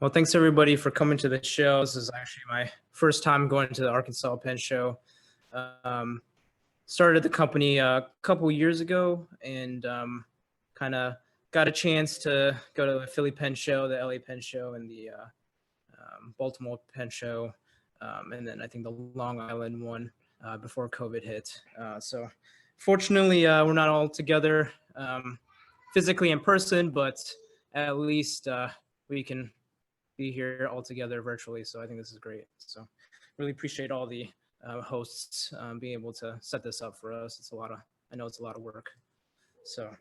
Well, thanks everybody for coming to the show. This is actually my first time going to the Arkansas Pen Show. Um, Started the company a couple years ago and kind of got a chance to go to the Philly Pen Show, the LA Pen Show, and the Baltimore Pen Show, and then I think the Long Island one before COVID hit. So fortunately, we're not all together physically in person, but at least we can be here all together virtually. So I think this is great. So really appreciate all the hosts being able to set this up for us. I know it's a lot of work. So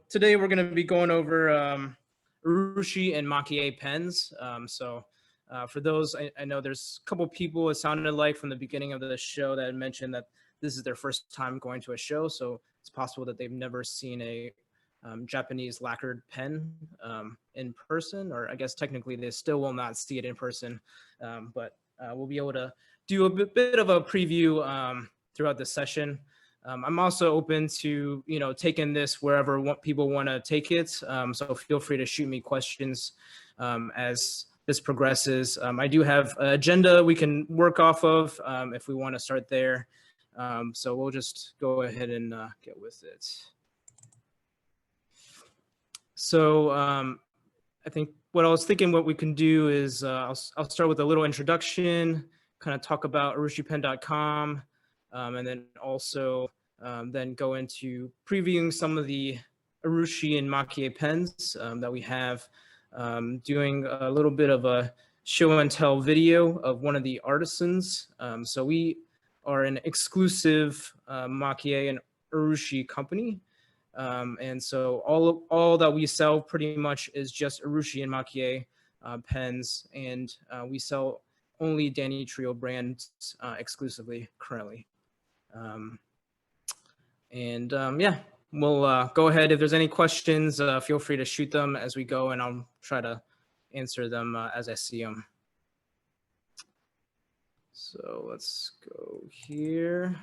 today we're going to be going over urushi and maki-e pens. For those, I know there's a couple people it sounded like from the beginning of the show that had mentioned that this is their first time going to a show. So it's possible that they've never seen a Japanese lacquered pen in person, or I guess technically they still will not see it in person, but we'll be able to do a bit of a preview throughout the session. I'm also open to taking this wherever people want to take it, so feel free to shoot me questions as this progresses. I do have an agenda we can work off of if we want to start there, so we'll just go ahead and get with it. So I think what I was thinking what we can do is I'll start with a little introduction, kind of talk about urushipen.com, and then also then go into previewing some of the urushi and maki-e pens that we have, doing a little bit of a show and tell video of one of the artisans. So we are an exclusive maki-e and urushi company. And so all that we sell pretty much is just urushi and maki-e pens, and we sell only Danny Trio brands exclusively currently. Yeah, we'll go ahead. If there's any questions, feel free to shoot them as we go, and I'll try to answer them as I see them. So let's go here.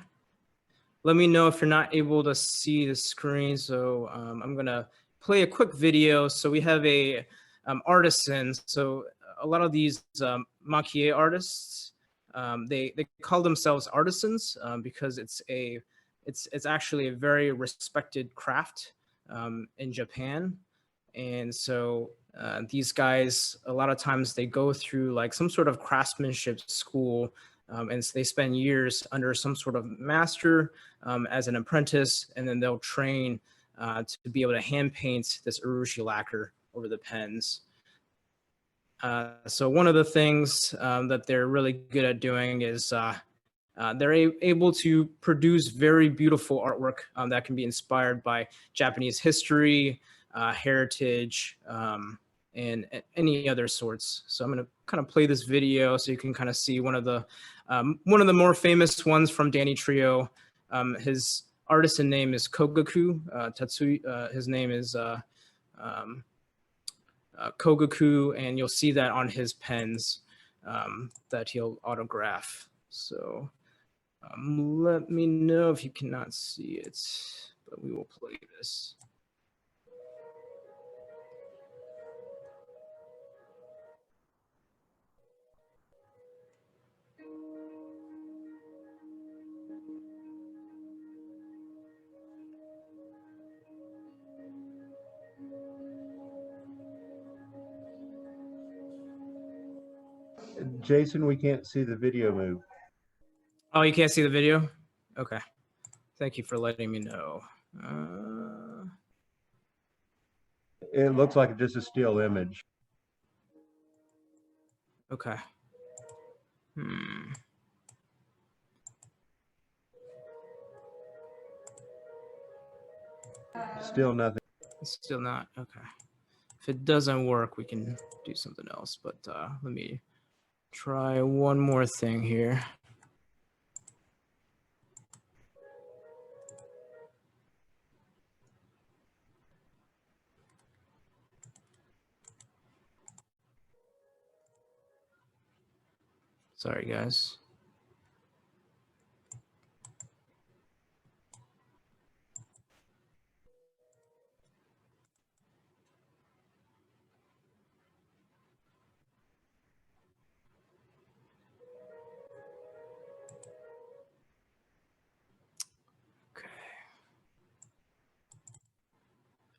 Let me know if you're not able to see the screen. So I'm going to play a quick video. So we have a artisan. So a lot of these maki-e artists, they call themselves artisans because it's actually a very respected craft in Japan. And so these guys, a lot of times they go through like some sort of craftsmanship school, and so they spend years under some sort of master as an apprentice, and then they'll train to be able to hand paint this urushi lacquer over the pens. So one of the things that they're really good at doing is they're able to produce very beautiful artwork that can be inspired by Japanese history, heritage, and any other sorts. So I'm going to kind of play this video so you can kind of see one of the more famous ones from Danny Trio. His artisan name is Kogaku. His name is Kogaku, and you'll see that on his pens that he'll autograph. So let me know if you cannot see it, but we will play this. Jason, we can't see the video move. Oh, you can't see the video? Okay. Thank you for letting me know. It looks like just a still image. Okay. Still nothing. Still not. Okay. If it doesn't work, we can do something else. But let me try one more thing here. Sorry, guys.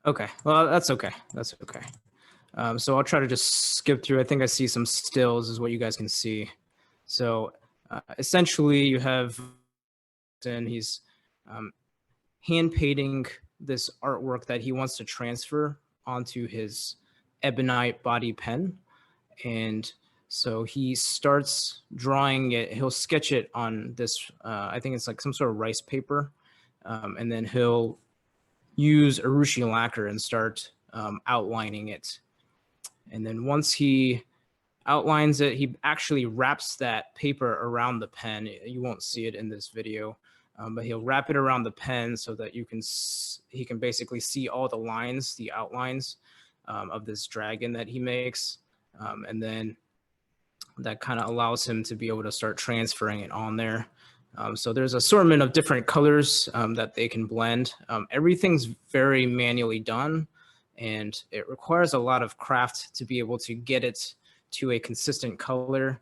Okay, well, that's okay. That's okay. So I'll try to just skip through. I think I see some stills is what you guys can see. So essentially you have, and he's um, hand painting this artwork that he wants to transfer onto his ebonite body pen. And so he starts drawing it. He'll sketch it on this, I think it's like some sort of rice paper. And then he'll use urushi lacquer and start outlining it. And then once he outlines it, he actually wraps that paper around the pen. You won't see it in this video, but he'll wrap it around the pen so that he can basically see all the lines, the outlines of this dragon that he makes. And then that kind of allows him to be able to start transferring it on there. So there's assortment of different colors that they can blend. Everything's very manually done, and it requires a lot of craft to be able to get it to a consistent color.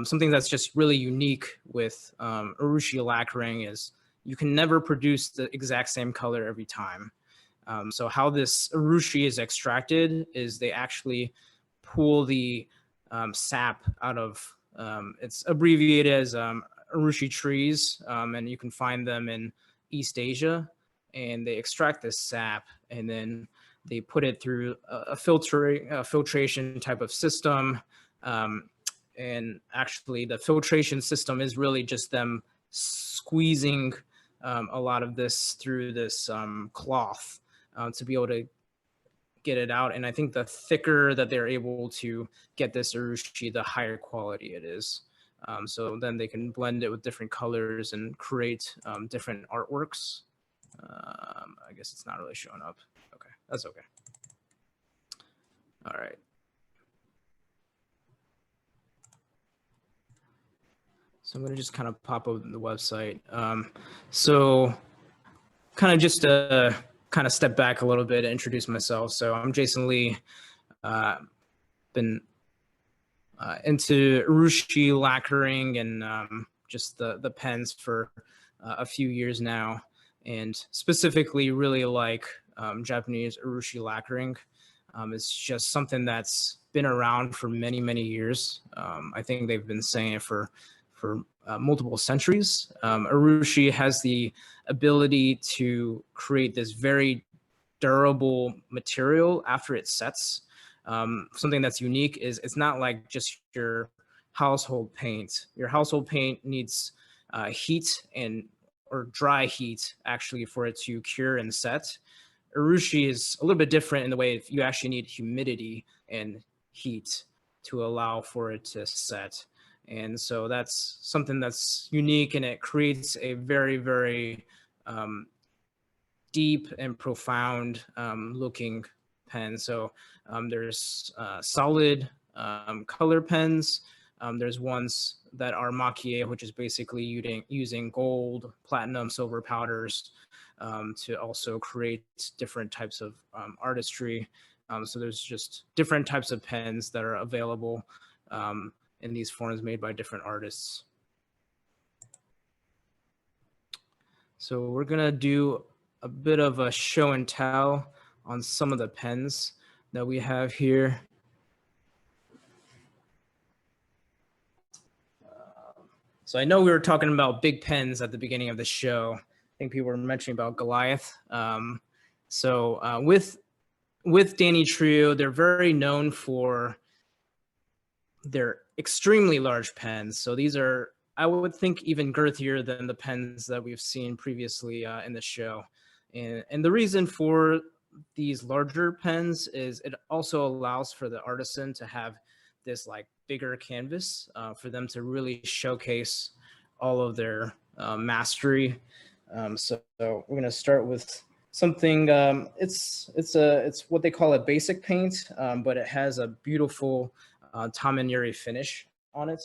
Something that's just really unique with urushi lacquering is you can never produce the exact same color every time. So how this urushi is extracted is they actually pull the sap out of, it's abbreviated as urushi trees, and you can find them in East Asia, and they extract this sap and then they put it through a filtration type of system. And actually the filtration system is really just them squeezing a lot of this through this cloth to be able to get it out. And I think the thicker that they're able to get this urushi, the higher quality it is. So then they can blend it with different colors and create different artworks. I guess it's not really showing up. Okay, that's okay. All right. So I'm going to just kind of pop open the website. So kind of just kind of step back a little bit and introduce myself. So I'm Jason Lee. Been into urushi lacquering and just the pens for a few years now, and specifically really like Japanese urushi lacquering. It's just something that's been around for many, many years. I think they've been saying it for multiple centuries. Urushi has the ability to create this very durable material after it sets. Something that's unique is it's not like just your household paint. Your household paint needs heat or dry heat actually for it to cure and set. Urushi is a little bit different in the way you actually need humidity and heat to allow for it to set. And so that's something that's unique, and it creates a very, very deep and profound looking pen. So there's solid color pens. There's ones that are maki-e, which is basically using gold, platinum, silver powders to also create different types of artistry. So there's just different types of pens that are available in these forms made by different artists. So we're gonna do a bit of a show and tell on some of the pens that we have here. So I know we were talking about big pens at the beginning of the show. I think people were mentioning about Goliath. With Danny Trio, they're very known for their extremely large pens. So these are, I would think, even girthier than the pens that we've seen previously in the show. And the reason for these larger pens is it also allows for the artisan to have this like bigger canvas for them to really showcase all of their mastery. So we're going to start with something. It's what they call a basic paint, but it has a beautiful Tamaniri finish on it.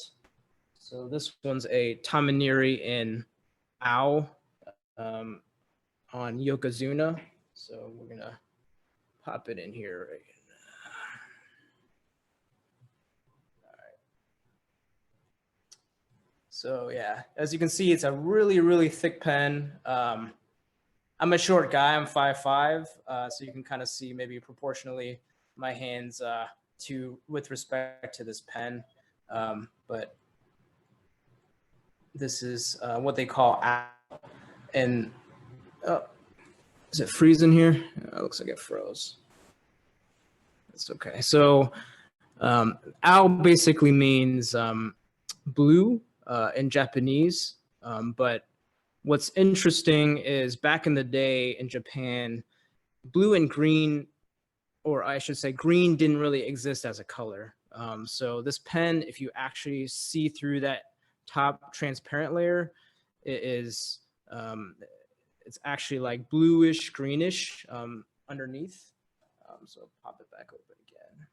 So this one's a Tamaniri in Ao on Yokozuna. So we're gonna pop it in here right now. All right. So yeah, as you can see, it's a really, really thick pen. I'm a short guy. I'm 5'5", so you can kind of see maybe proportionally my hands with respect to this pen. But this is what they call and is it freezing here? It looks like it froze. It's okay. So Ao basically means blue in Japanese, but what's interesting is back in the day in Japan, blue and green, or I should say green, didn't really exist as a color. So this pen, if you actually see through that top transparent layer, it is it's actually like bluish, greenish underneath. So pop it back open again.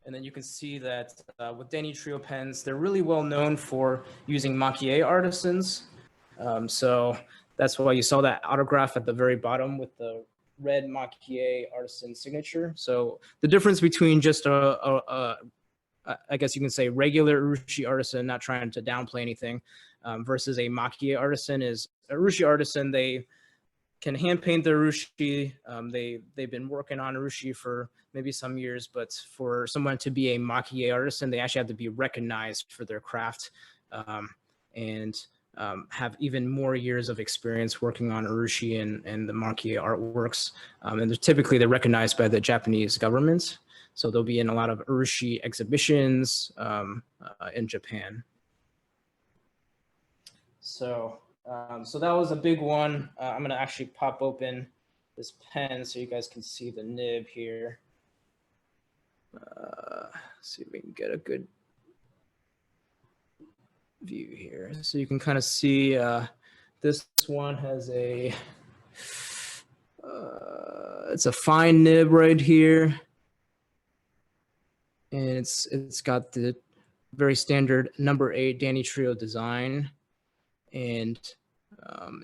And then you can see that with Danny Trio pens, they're really well known for using maki-e artisans. So that's why you saw that autograph at the very bottom with the red maki-e artisan signature. So the difference between just I guess you can say regular urushi artisan, not trying to downplay anything, versus a maki-e artisan is a urushi artisan. They can hand paint their urushi. They've been working on urushi for maybe some years, but for someone to be a maki-e artisan, they actually have to be recognized for their craft and have even more years of experience working on urushi and the maki-e artworks. And they're recognized by the Japanese government. So they'll be in a lot of urushi exhibitions in Japan. So that was a big one. I'm gonna actually pop open this pen so you guys can see the nib here. See if we can get a good view here. So you can kind of see this one has it's a fine nib right here. And it's got the very standard number 8 Danny Trio design. And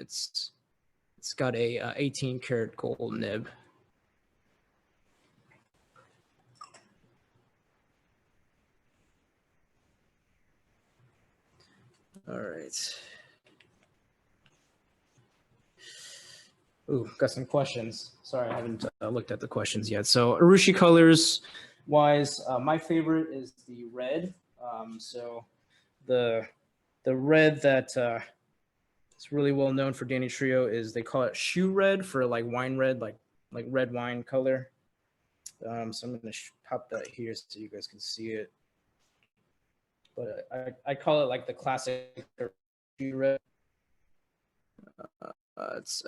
it's got a 18 karat gold nib. All right. Ooh, got some questions. Sorry, I haven't looked at the questions yet. So urushi colors wise, my favorite is the red. So the red that it's really well known for Danny Trio is they call it shoe red for like wine red, like red wine color. So I'm going to pop that here so you guys can see it. But I call it like the classic shoe red. It's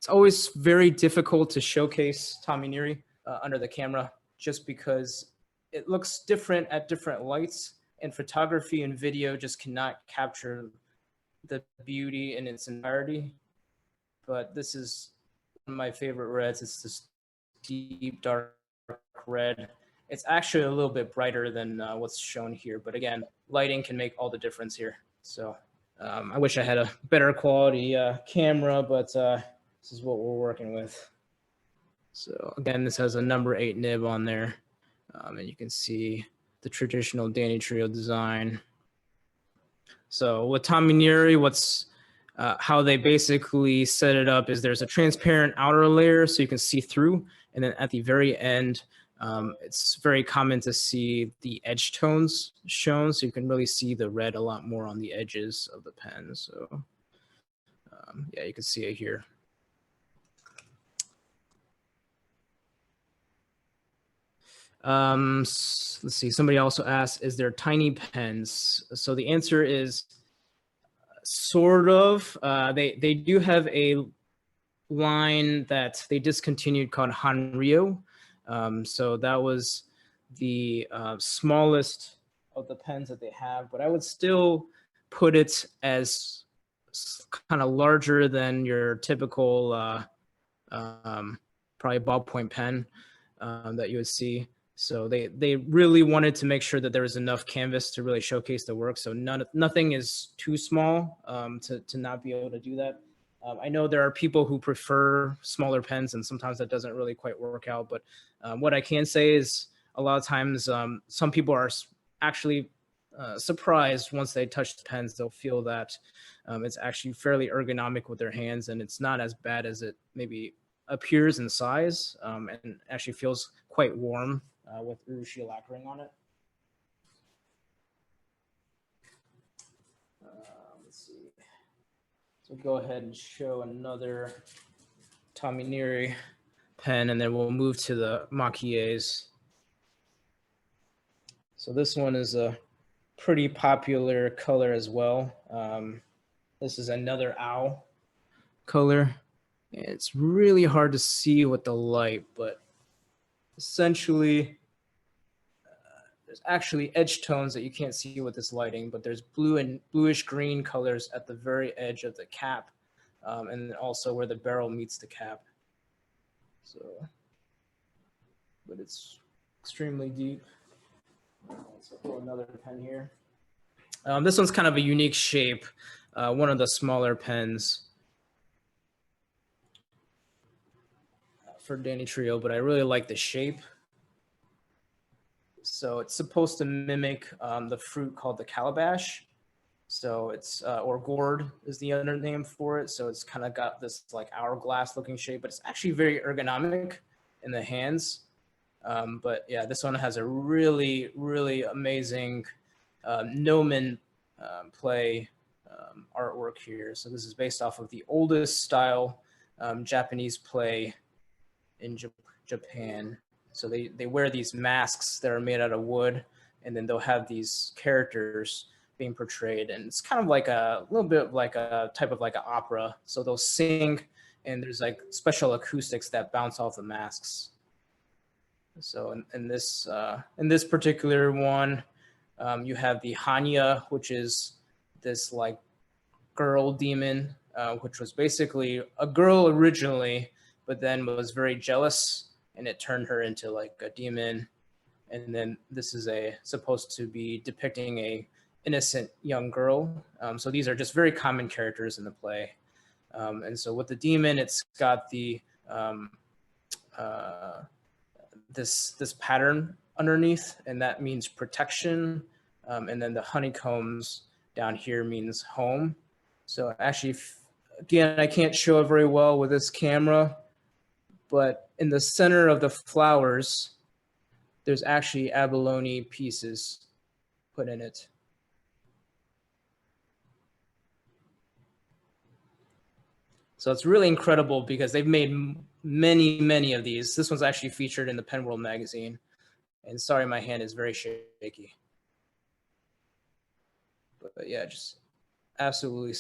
always very difficult to showcase Tominiri under the camera just because it looks different at different lights, and photography and video just cannot capture the beauty in its entirety. But this is one of my favorite reds. It's this deep dark red. It's actually a little bit brighter than what's shown here, but again, lighting can make all the difference here. So I wish I had a better quality camera, but this is what we're working with. So again, this has a number 8 nib on there, and you can see the traditional Danny Trio design. So with Tominiri, how they basically set it up is there's a transparent outer layer so you can see through, and then at the very end, it's very common to see the edge tones shown, so you can really see the red a lot more on the edges of the pen. So yeah, you can see it here. Let's see, somebody also asked, is there tiny pens? So the answer is sort of. They do have a line that they discontinued called Hanryo. So that was the smallest of the pens that they have, but I would still put it as kind of larger than your typical probably ballpoint pen that you would see. So they really wanted to make sure that there was enough canvas to really showcase the work. So nothing is too small to not be able to do that. I know there are people who prefer smaller pens, and sometimes that doesn't really quite work out. But what I can say is a lot of times some people are actually surprised once they touch the pens. They'll feel that It's actually fairly ergonomic with their hands, and it's not as bad as it maybe appears in size, and actually feels quite warm with urushi lacquering on it. Let's see. So go ahead and show another Taminiri pen, and then we'll move to the maki-es. So this one is a pretty popular color as well. This is another owl color. It's really hard to see with the light, but essentially there's actually edge tones that you can't see with this lighting, but there's blue and bluish green colors at the very edge of the cap, and then also where the barrel meets the cap. So, but it's extremely deep. Let's pull another pen here. This one's kind of a unique shape, one of the smaller pens for Danny Trio, but I really like the shape. So it's supposed to mimic the fruit called the calabash. So it's, or gourd is the other name for it. So it's kind of got this like hourglass looking shape, but it's actually very ergonomic in the hands. But yeah, this one has a really, really amazing gnomon play artwork here. So this is based off of the oldest style Japanese play in Japan. So they wear these masks that are made out of wood, and then they'll have these characters being portrayed. And it's kind of like a little bit like a type of like an opera. So they'll sing, and there's like special acoustics that bounce off the masks. So in this particular one, you have the Hanya, which is this like girl demon, which was basically a girl originally, but then was very jealous, and it turned her into like a demon. And then this is supposed to be depicting a innocent young girl. So these are just very common characters in the play. And so with the demon, it's got the this pattern underneath, and that means protection. And then the honeycombs down here means home. So actually, again, I can't show it very well with this camera, but in the center of the flowers, there's actually abalone pieces put in it. So it's really incredible because they've made many, many of these. This one's actually featured in the Pen World magazine. And sorry, my hand is very shaky. But yeah, just absolutely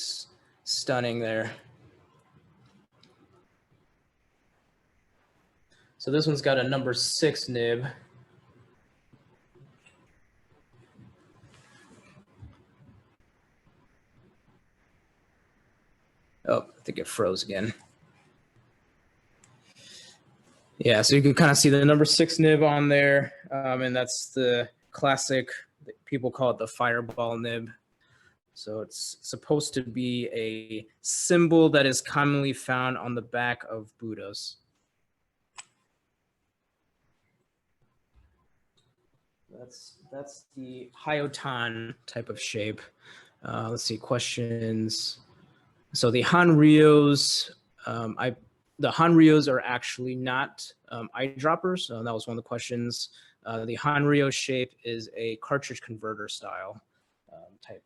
stunning there. So this one's got a number 6 nib. Oh, I think it froze again. Yeah, so you can kind of see the number 6 nib on there, and that's the classic, people call it the fireball nib. So it's supposed to be a symbol that is commonly found on the back of Buddhas. That's the Hyotan type of shape. Let's see, questions. So the Hanryos, the Hanryos are actually not eyedroppers. That was one of the questions. The Hanryo shape is a cartridge converter style type.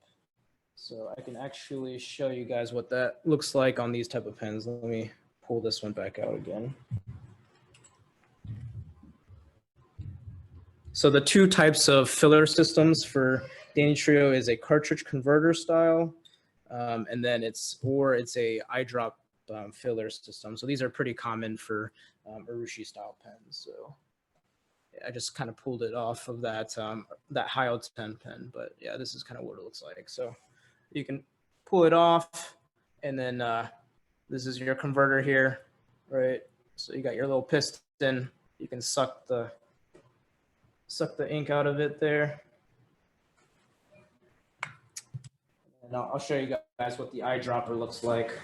So I can actually show you guys what that looks like on these type of pens. Let me pull this one back out again. So the two types of filler systems for Danny Trio is a cartridge converter style, and then it's a eyedrop filler system. So these are pretty common for urushi style pens. So I just kind of pulled it off of that that Hyotan pen, but yeah, this is kind of what it looks like. So you can pull it off, and then this is your converter here, right? So you got your little piston. You can suck the ink out of it there. And I'll show you guys what the eyedropper looks like.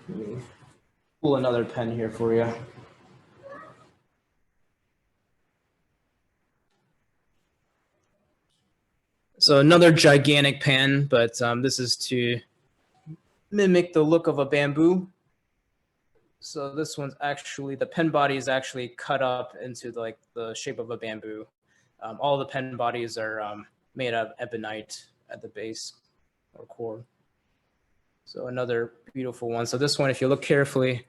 Let me pull another pen here for you. So another gigantic pen, but this is to mimic the look of a bamboo. So this one's actually, the pen body is actually cut up into like the shape of a bamboo. All the pen bodies are made of ebonite at the base or core. So another beautiful one. So this one, if you look carefully,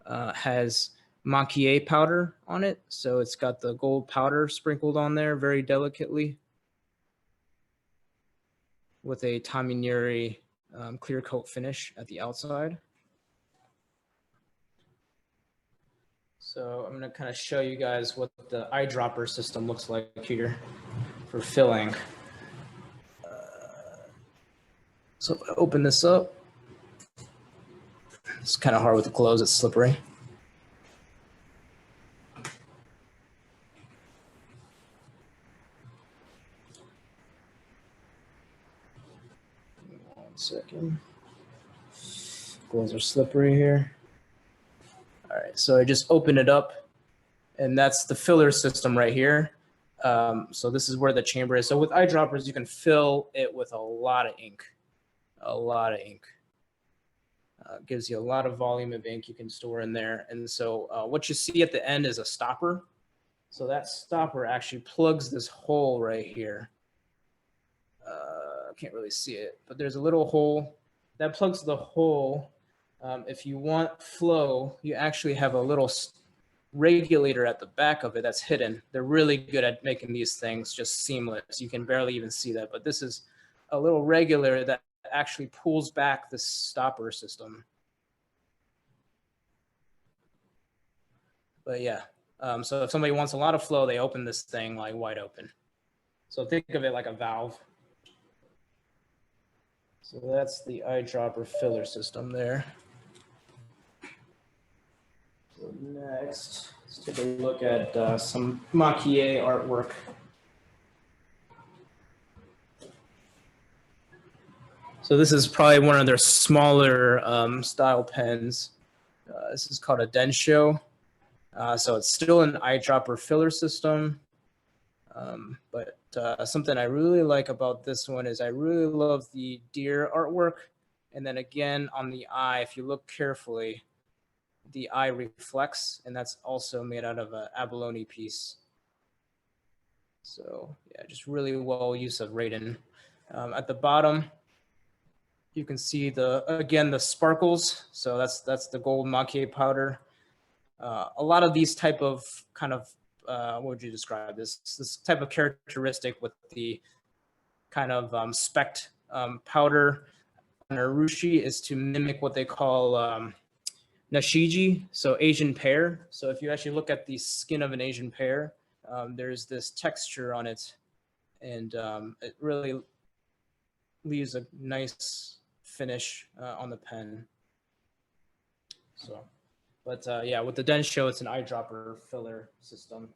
has maki-e powder on it. So it's got the gold powder sprinkled on there very delicately with a Taminuri clear coat finish at the outside. So I'm going to kind of show you guys what the eyedropper system looks like here for filling. So if I open this up, it's kind of hard with the clothes, it's slippery. One second. Gloves are slippery here. All right, so I just open it up, and that's the filler system right here. So this is where the chamber is. So with eyedroppers, you can fill it with a lot of ink, a lot of ink. Gives you a lot of volume of ink you can store in there. And so what you see at the end is a stopper. So that stopper actually plugs this hole right here. I can't really see it, but there's a little hole that plugs the hole. If you want flow, you actually have a little regulator at the back of it that's hidden. They're really good at making these things just seamless. You can barely even see that, but this is a little regulator that actually pulls back the stopper system. But yeah, so if somebody wants a lot of flow, they open this thing like wide open. So think of it like a valve. So that's the eyedropper filler system there. So next, let's take a look at some maki-e artwork. So this is probably one of their smaller style pens. This is called a densho. So it's still an eyedropper filler system. But something I really like about this one is I really love the deer artwork. And then again, on the eye, if you look carefully, the eye reflects, and that's also made out of an abalone piece. So yeah, just really well use of Raiden. At the bottom, you can see again the sparkles. So that's the gold maki-e powder. A lot of these type of kind of what would you describe this type of characteristic with the kind of specked powder on urushi is to mimic what they call nashiji, so Asian pear. So if you actually look at the skin of an Asian pear, there's this texture on it, and it really leaves a nice finish on the pen. So, but yeah, with the densho, it's an eyedropper filler system.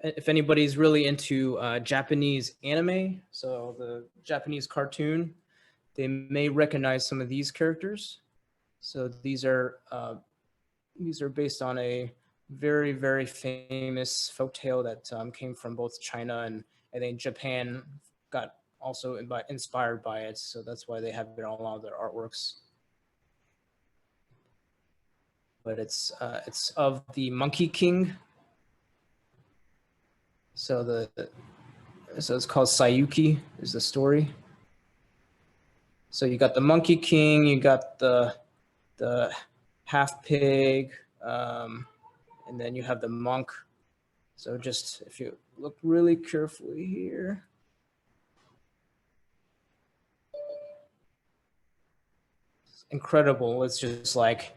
If anybody's really into Japanese anime, so the Japanese cartoon, they may recognize some of these characters. So these are based on a very, very famous folktale that came from both China and I think Japan got also inspired by it. So that's why they have it on a lot of their artworks. But it's of the Monkey King. So it's called Sayuki is the story. So you got the Monkey King, you got the half pig, and then you have the monk. So just if you look really carefully here. It's incredible. It's just like,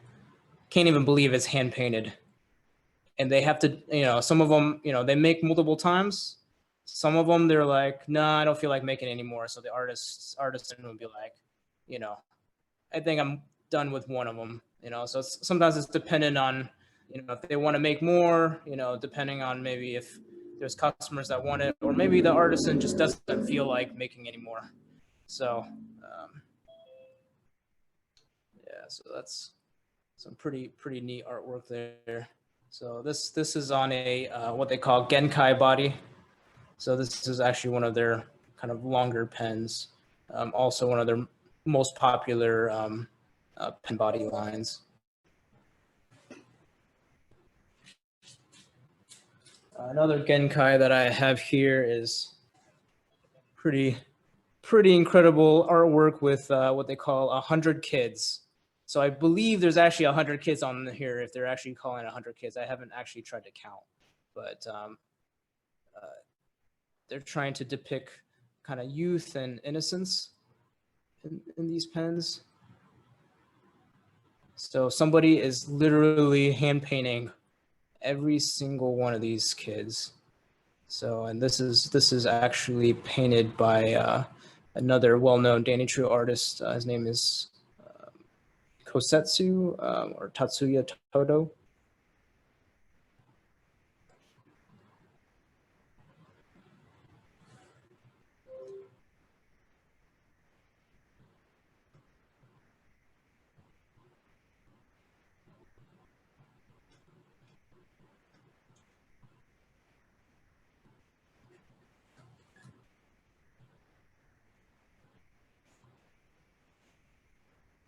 can't even believe it's hand painted. And they have to, some of them, they make multiple times. Some of them, they're like, no, I don't feel like making anymore. So the artisan would be like, I think I'm done with one of them, so sometimes it's dependent on, if they want to make more, depending on maybe if there's customers that want it, or maybe the artisan just doesn't feel like making anymore. So, yeah, so that's some pretty neat artwork there. So this is on a what they call Genkai body. So this is actually one of their kind of longer pens. Also one of their most popular pen body lines. Another Genkai that I have here is pretty incredible artwork with what they call 100 kids. So I believe there's actually 100 kids on here if they're actually calling 100 kids. I haven't actually tried to count, but they're trying to depict kind of youth and innocence in these pens. So somebody is literally hand painting every single one of these kids. So, and this is actually painted by another well-known Danny artist. His name is Kosetsu or Tatsuya Todo.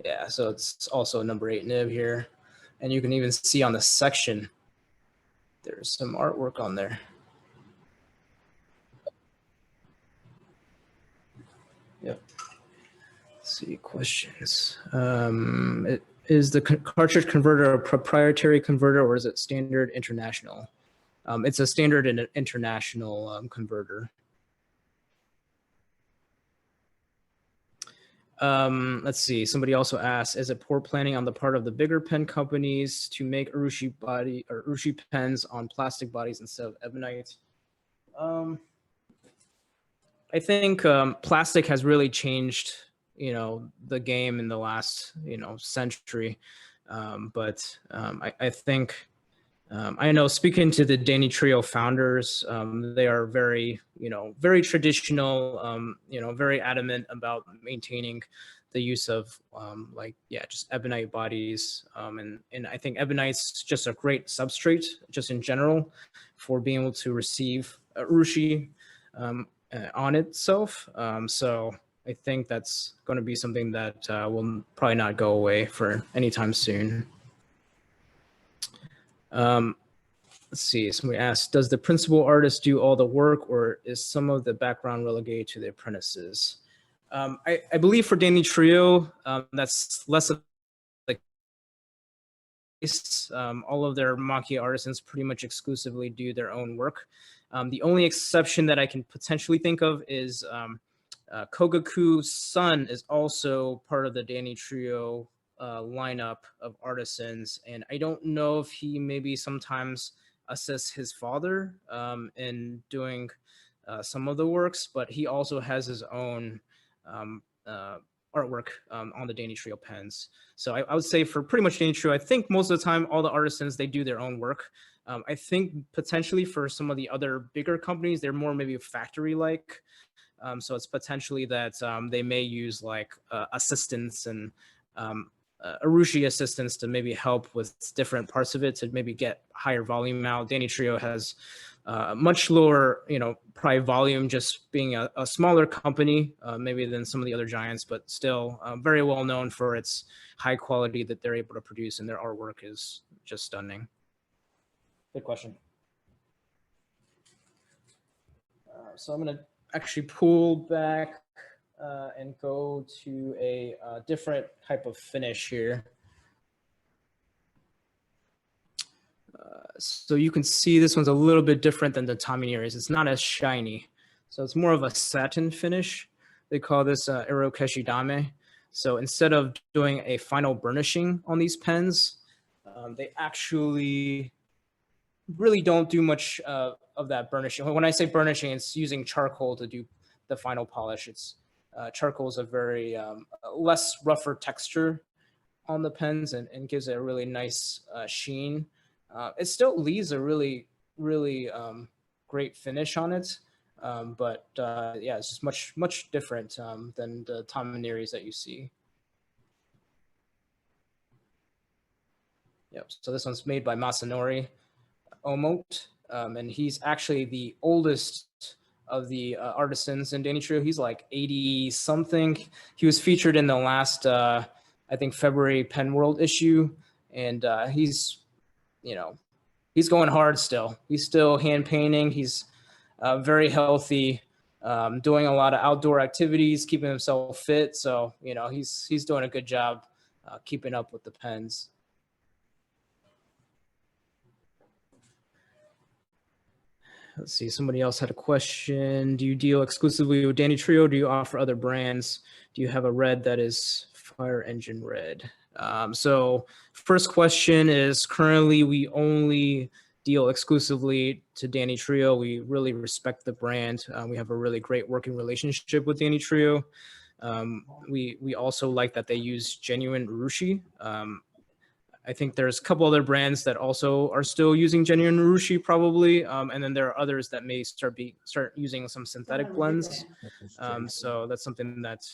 Yeah, so it's also a number 8 nib here. And you can even see on the section, there's some artwork on there. Yep. Let's see, questions. Is the cartridge converter a proprietary converter or is it standard international? It's a standard and international converter. Let's see. Somebody also asked, is it poor planning on the part of the bigger pen companies to make urushi body or urushi pens on plastic bodies instead of ebonite? I think plastic has really changed, the game in the last, century. I think I know speaking to the Danny Trio founders, they are very, very traditional, very adamant about maintaining the use of just ebonite bodies. And I think ebonite's just a great substrate just in general for being able to receive urushi on itself. So I think that's going to be something that will probably not go away for anytime soon. Let's see, somebody asked, does the principal artist do all the work or is some of the background relegated to the apprentices? I believe for Danny Trio, that's less of the case. All of their maki artisans pretty much exclusively do their own work. The only exception that I can potentially think of is Kogaku's son is also part of the Danny Trio lineup of artisans. And I don't know if he maybe sometimes assists his father in doing some of the works, but he also has his own artwork on the Danny Trio pens. So I would say for pretty much Danny Trio, I think most of the time all the artisans, they do their own work. I think potentially for some of the other bigger companies, they're more maybe factory-like. So it's potentially that they may use like assistants and urushi assistants to maybe help with different parts of it to maybe get higher volume out. Danny Trio has much lower, probably volume, just being a smaller company maybe than some of the other giants, but still very well known for its high quality that they're able to produce, and their artwork is just stunning. Good question. So I'm going to actually pull back and go to a different type of finish here. So you can see this one's a little bit different than the Taminiri's. It's not as shiny. So it's more of a satin finish. They call this Irokeshidame. So instead of doing a final burnishing on these pens, they actually really don't do much of that burnishing. When I say burnishing, it's using charcoal to do the final polish. It's charcoal is a very less rougher texture on the pens and gives it a really nice sheen. It still leaves a really, really great finish on it. But yeah, it's just much different than the Taminiri's that you see. Yep. So this one's made by Masanori. Omot, and he's actually the oldest of the artisans in Danny Trio. He's like 80 something. He was featured in the last, I think, February Pen World issue, and he's, he's going hard still. He's still hand painting. He's very healthy, doing a lot of outdoor activities, keeping himself fit. So, he's doing a good job keeping up with the pens. Let's see, somebody else had a question. Do you deal exclusively with Danny Trio? Do you offer other brands? Do you have a red that is Fire Engine red? So first question is, currently we only deal exclusively to Danny Trio. We really respect the brand. We have a really great working relationship with Danny Trio. We also like that they use genuine urushi. I think there's a couple other brands that also are still using genuine urushi probably, and then there are others that may start using some synthetic blends. So that's something that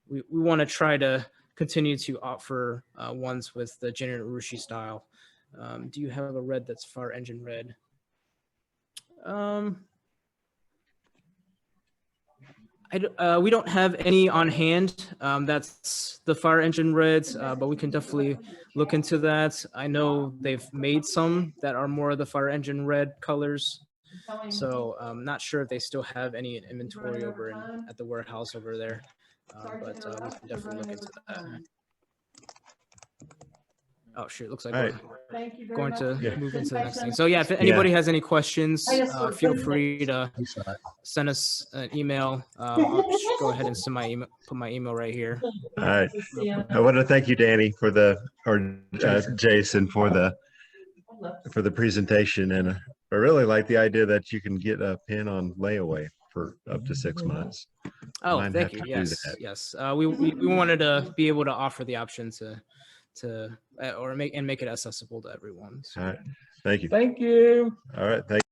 we want to try to continue to offer ones with the genuine urushi style. Do you have a red that's Fire Engine red? We don't have any on hand. That's the Fire Engine reds, but we can definitely look into that. I know they've made some that are more of the Fire Engine red colors. So I'm not sure if they still have any inventory over at the warehouse over there, but we can definitely look into that. Oh, shoot, looks like we're going to move into the next thing. So yeah, if anybody has any questions, feel free to send us an email. I'll just go ahead and send my email, put my email right here. All right. I want to thank you, Danny, Jason for the presentation, and I really like the idea that you can get a pen on layaway for up to 6 months. Oh, thank you. Yes, yes. We wanted to be able to offer the option to make it accessible to everyone. So. All right. Thank you. Thank you. All right. Thank you.